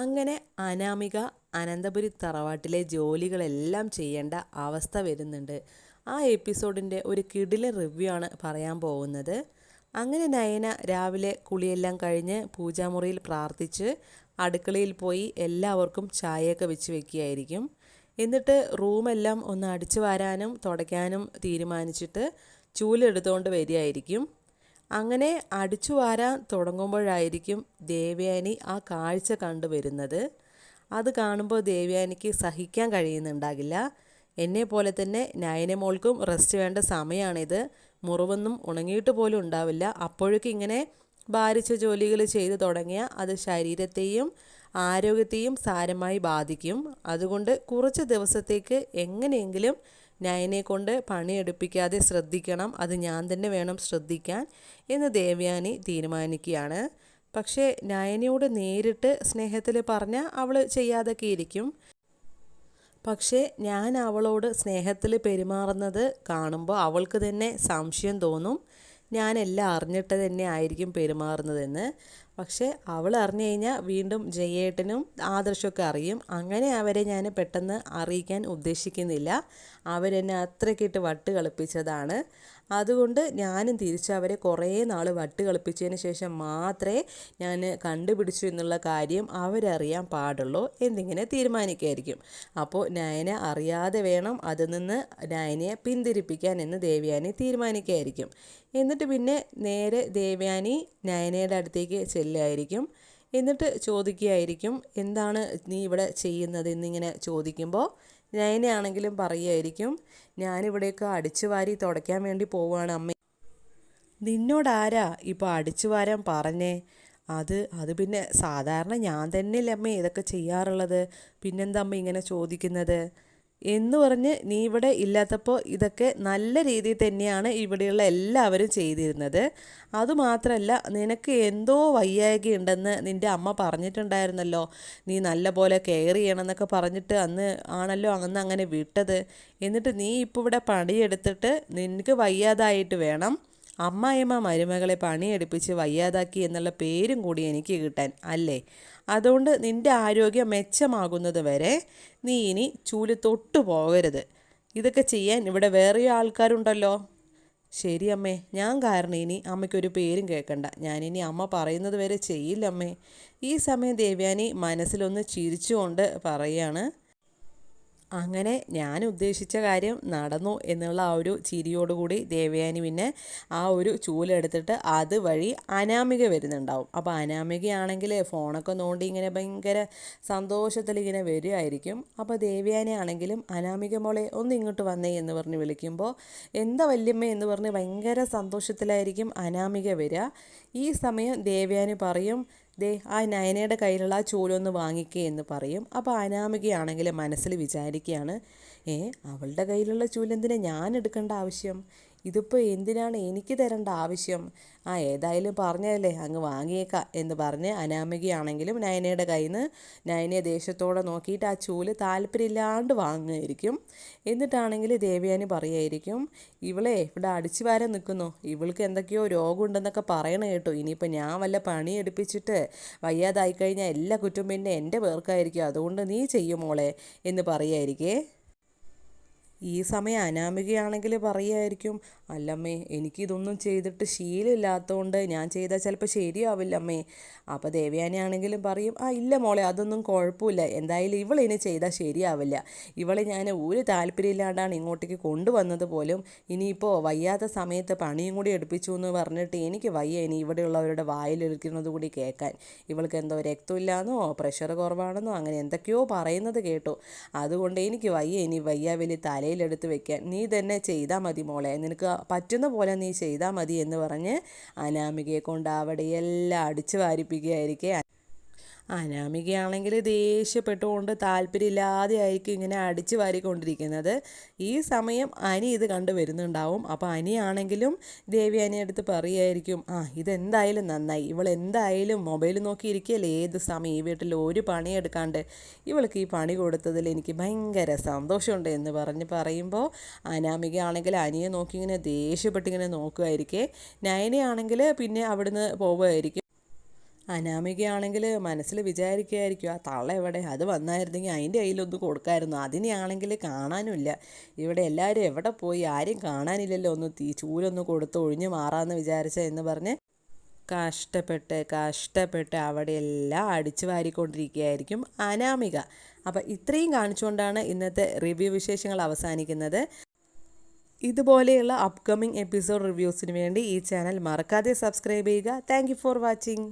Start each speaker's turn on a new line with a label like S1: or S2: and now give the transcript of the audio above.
S1: അങ്ങനെ അനാമിക അനന്തപുരി തറവാട്ടിലെ ജോലികളെല്ലാം ചെയ്യേണ്ട അവസ്ഥ വരുന്നുണ്ട്. ആ എപ്പിസോഡിൻ്റെ ഒരു കിടിലൻ റിവ്യൂ ആണ് പറയാൻ പോകുന്നത്. അങ്ങനെ നയന രാവിലെ കുളിയെല്ലാം കഴിഞ്ഞ് പൂജാമുറിയിൽ പ്രാർത്ഥിച്ച് അടുക്കളയിൽ പോയി എല്ലാവർക്കും ചായയൊക്കെ വെച്ച് വെക്കുകയായിരിക്കും. എന്നിട്ട് റൂമെല്ലാം ഒന്ന് അടിച്ചു വാരാനും തുടയ്ക്കാനും തീരുമാനിച്ചിട്ട് ചൂലെടുത്തുകൊണ്ട് വരികയായിരിക്കും. അങ്ങനെ അടിച്ചു വാരാൻ തുടങ്ങുമ്പോഴായിരിക്കും ദേവയാനി ആ കാഴ്ച കണ്ടുവരുന്നത്. അത് കാണുമ്പോൾ ദേവയാനിക്ക് സഹിക്കാൻ കഴിയുന്നുണ്ടാകില്ല. എന്നെ പോലെ തന്നെ നയനമോൾക്കും റെസ്റ്റ് വേണ്ട സമയമാണിത്. മുറിവൊന്നും ഉണങ്ങിയിട്ട് പോലും ഉണ്ടാവില്ല. അപ്പോഴേക്കും ഇങ്ങനെ ഭാരിച്ച ജോലികൾ ചെയ്തു തുടങ്ങിയ അത് ശരീരത്തെയും ആരോഗ്യത്തെയും സാരമായി ബാധിക്കും. അതുകൊണ്ട് കുറച്ച് ദിവസത്തേക്ക് എങ്ങനെയെങ്കിലും നയനെ കൊണ്ട് പണിയെടുപ്പിക്കാതെ ശ്രദ്ധിക്കണം, അത് ഞാൻ തന്നെ വേണം ശ്രദ്ധിക്കാൻ എന്ന് ദേവയാനി തീരുമാനിക്കുകയാണ്. പക്ഷേ നയനയോട് നേരിട്ട് സ്നേഹത്തിൽ പറഞ്ഞാൽ അവൾ ചെയ്യാതൊക്കെ ഇരിക്കും. പക്ഷേ ഞാൻ അവളോട് സ്നേഹത്തിൽ പെരുമാറുന്നത് കാണുമ്പോൾ അവൾക്ക് തന്നെ സംശയം തോന്നും, ഞാനെല്ലാം അറിഞ്ഞിട്ട് തന്നെ ആയിരിക്കും പെരുമാറുന്നതെന്ന്. പക്ഷേ അവൾ അറിഞ്ഞു കഴിഞ്ഞാൽ വീണ്ടും ജയേട്ടനും ആദർശമൊക്കെ അറിയും. അങ്ങനെ അവരെ ഞാൻ പെട്ടെന്ന് അറിയിക്കാൻ ഉദ്ദേശിക്കുന്നില്ല. അവരെന്നെ അത്രയ്ക്കിട്ട് വട്ട് കളിപ്പിച്ചതാണ്. അതുകൊണ്ട് ഞാനും തിരിച്ച് അവരെ കുറേ നാൾ വട്ട് കളിപ്പിച്ചതിന് ശേഷം മാത്രമേ ഞാൻ കണ്ടുപിടിച്ചു എന്നുള്ള കാര്യം അവരറിയാൻ പാടുള്ളൂ എന്നിങ്ങനെ തീരുമാനിക്കുമായിരിക്കും. അപ്പോൾ നയന അറിയാതെ വേണം അതിൽ നിന്ന് നയനയെ പിന്തിരിപ്പിക്കാൻ എന്ന് ദേവയാനി തീരുമാനിക്കുകയായിരിക്കും. എന്നിട്ട് പിന്നെ നേരെ ദേവയാനി നയനയുടെ അടുത്തേക്ക് ചെല്ലുമായിരിക്കും. എന്നിട്ട് ചോദിക്കുകയായിരിക്കും, എന്താണ് നീ ഇവിടെ ചെയ്യുന്നത് എന്നിങ്ങനെ ചോദിക്കുമ്പോൾ നയനയാണെങ്കിലും പറയുമായിരിക്കും, ഞാനിവിടേക്ക് അടിച്ചു വാരി തുടയ്ക്കാൻ വേണ്ടി പോവുകയാണ് അമ്മ. നിന്നോടാരാ ഇപ്പോൾ അടിച്ചു വാരാൻ പറഞ്ഞേ? അത് പിന്നെ സാധാരണ ഞാൻ തന്നെയല്ലേ അമ്മ ഇതൊക്കെ ചെയ്യാറുള്ളത്, പിന്നെന്താ അമ്മ ഇങ്ങനെ ചോദിക്കുന്നത് എന്ന് പറഞ്ഞ് നീ ഇവിടെ ഇല്ലാത്തപ്പോൾ ഇതൊക്കെ നല്ല രീതിയിൽ തന്നെയാണ് ഇവിടെയുള്ള എല്ലാവരും ചെയ്തിരുന്നത്. അതുമാത്രമല്ല, നിനക്ക് എന്തോ വയ്യായ്ക ഉണ്ടെന്ന് നിൻ്റെ അമ്മ പറഞ്ഞിട്ടുണ്ടായിരുന്നല്ലോ, നീ നല്ല പോലെ കെയർ ചെയ്യണമെന്നൊക്കെ പറഞ്ഞിട്ട് അന്ന് ആണല്ലോ അങ്ങനെ വിട്ടത്. എന്നിട്ട് നീ ഇപ്പോൾ ഇവിടെ പണിയെടുത്തിട്ട് നിനക്ക് വയ്യാതായിട്ട് വേണം അമ്മായിയമ്മ മരുമകളെ പണിയെടുപ്പിച്ച് വയ്യാതാക്കി എന്നുള്ള പേരും കൂടി എനിക്ക് കിട്ടാൻ അല്ലേ? അതുകൊണ്ട് നിൻ്റെ ആരോഗ്യം മെച്ചമാകുന്നത് വരെ നീ ഇനി ചൂല് തൊട്ടു പോകരുത്. ഇതൊക്കെ ചെയ്യാൻ ഇവിടെ വേറെ ആൾക്കാരുണ്ടല്ലോ. ശരി അമ്മേ, ഞാൻ കാരണം ഇനി അമ്മയ്ക്കൊരു പേരും കേൾക്കണ്ട. ഞാനിനി അമ്മ പറയുന്നത് വരെ ചെയ്യില്ലമ്മേ. ഈ സമയം ദേവയാനി മനസ്സിലൊന്ന് ചിരിച്ചുകൊണ്ട് പറയുകയാണ്. അങ്ങനെ ഞാൻ ഉദ്ദേശിച്ച കാര്യം നടന്നു എന്നുള്ള ആ ഒരു ചിരിയോടുകൂടി ദേവയാനി പിന്നെ ആ ഒരു ചൂലെടുത്തിട്ട് അതുവഴി അനാമിക വരുന്നുണ്ടാവും. അപ്പോൾ അനാമികയാണെങ്കിൽ ഫോണൊക്കെ നോണ്ടി ഇങ്ങനെ ഭയങ്കര സന്തോഷത്തിൽ ഇങ്ങനെ വരികയായിരിക്കും. അപ്പോൾ ദേവയാനി ആണെങ്കിലും അനാമിക മോളെ ഒന്ന് ഇങ്ങോട്ട് വന്നേ എന്ന് പറഞ്ഞ് വിളിക്കുമ്പോൾ എന്താ വല്യമ്മ എന്ന് പറഞ്ഞ് ഭയങ്കര സന്തോഷത്തിലായിരിക്കും അനാമിക വരിക. ഈ സമയം ദേവയാനി പറയും, ദേ ആ നയനയുടെ കയ്യിലുള്ള ആ ചൂലൊന്ന് വാങ്ങിക്കേ എന്ന് പറയും. അപ്പോൾ അനാമികയാണെങ്കിൽ മനസ്സിൽ വിചാരിക്കുകയാണ്, അവളുടെ കയ്യിലുള്ള ചൂലെന്തിനാ ഞാൻ എടുക്കേണ്ട ആവശ്യം, ഇതിപ്പോൾ എന്തിനാണ് എനിക്ക് തരേണ്ട ആവശ്യം, ഏതായാലും പറഞ്ഞതല്ലേ അങ്ങ് വാങ്ങിയേക്കാം എന്ന് പറഞ്ഞ് അനാമികയാണെങ്കിലും നയനയുടെ കയ്യിൽ നിന്ന് നയനയെ ദേഷ്യത്തോടെ നോക്കിയിട്ട് ആ ചൂല് താല്പര്യമില്ലാണ്ട് വാങ്ങുമായിരിക്കും. എന്നിട്ടാണെങ്കിൽ ദേവയാനി പറയുമായിരിക്കും, ഇവളെ ഇവിടെ അടിച്ചു വാരാൻ നിൽക്കുന്നു, ഇവൾക്ക് എന്തൊക്കെയോ രോഗമുണ്ടെന്നൊക്കെ പറയണ കേട്ടോ, ഇനിയിപ്പോൾ ഞാൻ വല്ല പണി എടുപ്പിച്ചിട്ട് വയ്യാതായി കഴിഞ്ഞാൽ എല്ലാ കുറ്റം പിന്നെ എൻ്റെ പേർക്കായിരിക്കും, അതുകൊണ്ട് നീ ചെയ്യും മോളെ എന്ന് പറയുമായിരിക്കേ. ഈ സമയം അനാമികയാണെങ്കിൽ പറയുമായിരിക്കും, അല്ലമ്മേ എനിക്കിതൊന്നും ചെയ്തിട്ട് ശീലമില്ലാത്തതുകൊണ്ട് ഞാൻ ചെയ്താൽ ചിലപ്പോൾ ശരിയാവില്ലമ്മേ. അപ്പോൾ ദേവയാനിയാണെങ്കിലും പറയും, ഇല്ല മോളെ അതൊന്നും കുഴപ്പമില്ല, എന്തായാലും ഇവളിനി ചെയ്താൽ ശരിയാവില്ല, ഇവളെ ഞാൻ ഒരു താല്പര്യമില്ലാണ്ടാണ് ഇങ്ങോട്ടേക്ക് കൊണ്ടുവന്നത് പോലും, ഇനിയിപ്പോൾ വയ്യാത്ത സമയത്ത് പണിയും കൂടി എടുപ്പിച്ചു എന്ന് പറഞ്ഞിട്ട് എനിക്ക് വയ്യ ഇനി ഇവിടെയുള്ളവരുടെ വായിലിരിക്കുന്നത് കൂടി കേൾക്കാൻ, ഇവൾക്ക് എന്തോ രക്തമില്ലാന്നോ പ്രഷർ കുറവാണെന്നോ അങ്ങനെ എന്തൊക്കെയോ പറയുന്നത് കേട്ടു, അതുകൊണ്ട് എനിക്ക് വയ്യ ഇനി വയ്യാവലി തലയിലെടുത്ത് വെക്കാൻ, നീ തന്നെ ചെയ്താൽ മതി മോളെ, നിനക്ക് പറ്റുന്ന പോലെ നീ ചെയ്താൽ മതി എന്ന് പറഞ്ഞ് അനാമികയെ കൊണ്ട് അവിടെ എല്ലാം അടിച്ചു വാരിപ്പിക്കുകയായിരിക്കും. അനാമികയാണെങ്കിൽ ദേഷ്യപ്പെട്ടുകൊണ്ട് താല്പര്യമില്ലാതെ ആയിരിക്കും ഇങ്ങനെ അടിച്ചു വാരിക്കൊണ്ടിരിക്കുന്നത്. ഈ സമയം അനി ഇത് കണ്ടു വരുന്നുണ്ടാവും. അപ്പോൾ അനിയാണെങ്കിലും ദേവയാനിയുടെ അടുത്ത് പറയുമായിരിക്കും, ഇതെന്തായാലും നന്നായി, ഇവളെന്തായാലും മൊബൈൽ നോക്കിയിരിക്കുകയല്ലേ ഏത് സമയം, ഈ വീട്ടിൽ ഒരു പണിയെടുക്കാണ്ട് ഇവൾക്ക് ഈ പണി കൊടുത്തതിൽ എനിക്ക് ഭയങ്കര സന്തോഷമുണ്ട് എന്ന് പറയുമ്പോൾ അനാമികയാണെങ്കിൽ അനിയെ നോക്കി ഇങ്ങനെ ദേഷ്യപ്പെട്ടിങ്ങനെ നോക്കുമായിരിക്കേ. നയനയാണെങ്കിൽ പിന്നെ അവിടുന്ന് പോവുമായിരിക്കും. അനാമികയാണെങ്കിൽ മനസ്സിൽ വിചാരിക്കുകയായിരിക്കും, ആ തള്ള എവിടെ, അത് വന്നായിരുന്നെങ്കിൽ അതിൻ്റെ കയ്യിലൊന്ന് കൊടുക്കായിരുന്നു, അതിനെയാണെങ്കിൽ കാണാനുമില്ല, ഇവിടെ എല്ലാവരും എവിടെ പോയി, ആരും കാണാനില്ലല്ലോ, ഒന്ന് ചൂലൊന്ന് കൊടുത്ത് ഒഴിഞ്ഞു മാറാമെന്ന് വിചാരിച്ച എന്ന് പറഞ്ഞ് കഷ്ടപ്പെട്ട് അവിടെയെല്ലാം അടിച്ചു വാരിക്കൊണ്ടിരിക്കുകയായിരിക്കും അനാമിക. അപ്പം ഇത്രയും കാണിച്ചുകൊണ്ടാണ് ഇന്നത്തെ റിവ്യൂ വിശേഷങ്ങൾ അവസാനിക്കുന്നത്. ഇതുപോലെയുള്ള അപ്കമിങ് എപ്പിസോഡ് റിവ്യൂസിന് വേണ്ടി ഈ ചാനൽ മറക്കാതെ സബ്സ്ക്രൈബ് ചെയ്യുക. Thank you for watching.